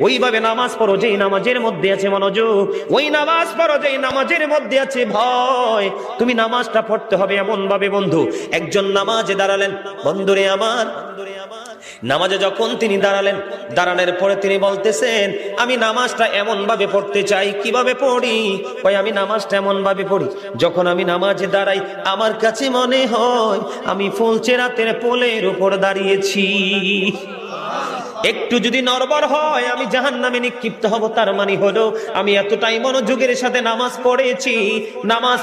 ওইভাবে নামাজ পড়ো যেই নামাজের মধ্যে আছে মনোযোগ, ওই নামাজ পড়ো যেই নামাজের মধ্যে আছে ভয়। তুমি নামাজটা পড়তে হবে এমন ভাবে বন্ধু, একজন নামাজে দাঁড়ালেন, বন্ধুরে আমার, নামাজে যখন তিনি দাঁড়ালেন, দাঁড়ানোর পরে তিনি বলতেছেন আমি নামাজটা এমন ভাবে পড়তে চাই। কিভাবে পড়ি? কই আমি নামাজটা এমন ভাবে পড়ি, যখন আমি নামাজে দাঁড়াই আমার কাছে মনে হয় আমি ফুলচেরাতের পোলের উপর দাঁড়িয়েছি। একটু যদি নড়বড় হয় আমি জাহান্নামে নিক্ষিপ্ত হব। তার মানে হলো আমি এতটাই মনোযোগের সাথে নামাজ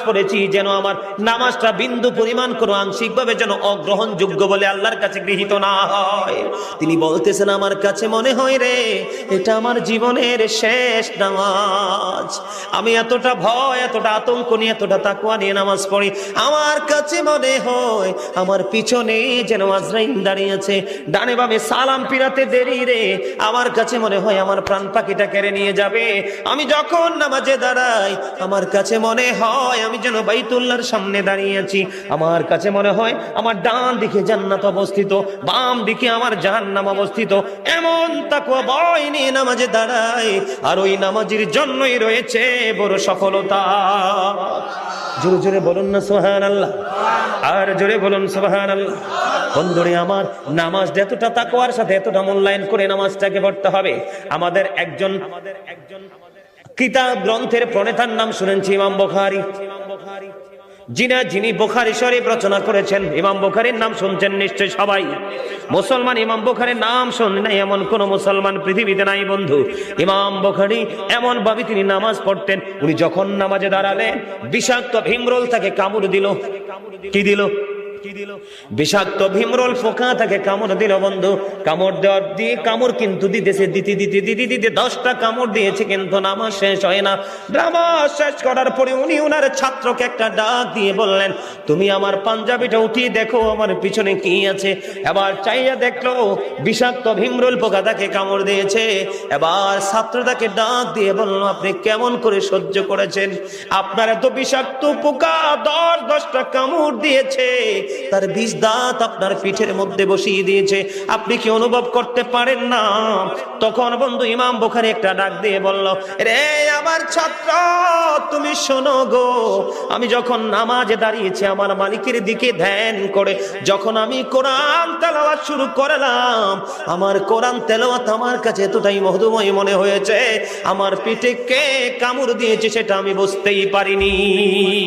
পড়েছি যেন আমার নামাজটা বিন্দু পরিমাণ কোনো আংশিকভাবে যেন অগ্রহণযোগ্য বলে আল্লাহর কাছে গৃহীত না হয়। তিনি বলতেছেন আমার কাছে মনে হয় রে এটা আমার জীবনের শেষ নামাজ। আমি এতটা ভয়, এতটা আতঙ্ক নিয়ে, এতটা তাকওয়া নিয়ে নামাজ পড়ি। আমার কাছে মনে হয় আমার পিছনে যেন আজরাইল দাঁড়িয়ে আছে, ডানে বামে সালাম ফিরাতে দেরি রে, আমার কাছে মনে হয় আমার প্রাণ পাখিটা কেড়ে নিয়ে যাবে। আমি যখন নামাজে দাঁড়াই আমার কাছে মনে হয় আমি যেন বাইতুল্লাহর সামনে দাঁড়িয়ে আছি। আমার কাছে মনে হয় আমার ডান দিকে জান্নাত অবস্থিত, বাম দিকে আমার জাহান্নাম অবস্থিত। এমন তাকওয়া ভয় নিয়ে নামাজে দাঁড়াই, আর ওই নামাজের জন্যই রয়েছে বড় সফলতা। জোরে জোরে বলুন না সুবহানাল্লাহ, আর জোরে বলুন সুবহানাল্লাহ। বন্ধুরে আমার, নামাজ এতটা তাকওয়ার সাথে এতটা মূল্যায়ন করে নামাজটাকে পড়তে হবে। আমাদের একজন কিতাব গ্রন্থের প্রণেতার নাম শুনেছি ইমাম বুখারী। যিনি বুখারী শরীফ রচনা করেছেন, ইমাম বুখারীর নাম শুনছেন নিশ্চয় সবাই। মুসলমান ইমাম বুখারীর নাম শুনে নাই এমন কোন মুসলমান পৃথিবীতে নাই বন্ধু। ইমাম বুখারী এমন ভাবে তিনি নামাজ পড়তেন, উনি যখন নামাজে দাঁড়ালেন বিষাক্ত ভীমরুল তাকে কামড় দিল। কি দিল? বিষাক্ত ভীমরুল পোকা তাকে কামড় দিল বন্ধু। কামড় দেওয়ার দিয়ে কামড় কিন্তু দিতেছে, দিতে 10টা কামড় দিয়েছে, কিন্তু নামাজ শেষ হয় না। নামাজ শেষ করার পরে উনি ওনার ছাত্রকে একটা ডাক দিয়ে বললেন তুমি আমার পাঞ্জাবিটা উঠিয়ে দেখো আমার পিছনে কি আছে। এবার চাইয়া দেখলো বিষাক্ত ভীমরুল পোকা তাকে কামড় দিয়েছে। এবার ছাত্রটাকে ডাক দিয়ে বলল আপনি কেমন করে সহ্য করেছেন? আপনার এত বিষাক্ত পোকা 10টা কামড় দিয়েছে, তার 20 দাঁত আপনার পিঠের মধ্যে বসিয়ে দিয়েছে, আপনি কি অনুভব করতে পারেন না? তখন বন্ধু ইমাম বুখারী একটা ডাক দিয়ে বলল রে আমার ছাত্র তুমি শোনো গো, আমি যখন নামাজে দাঁড়িয়েছি আমার মালিকের দিকে ধ্যান করে যখন আমি কোরআন তেলাওয়াত শুরু করলাম, আমার কোরআন তেলাওয়াত আমার কাছে এতটাই মধুময় মনে হয়েছে, আমার পিঠে কে কামড় দিয়েছে সেটা আমি বুঝতেই পারিনি।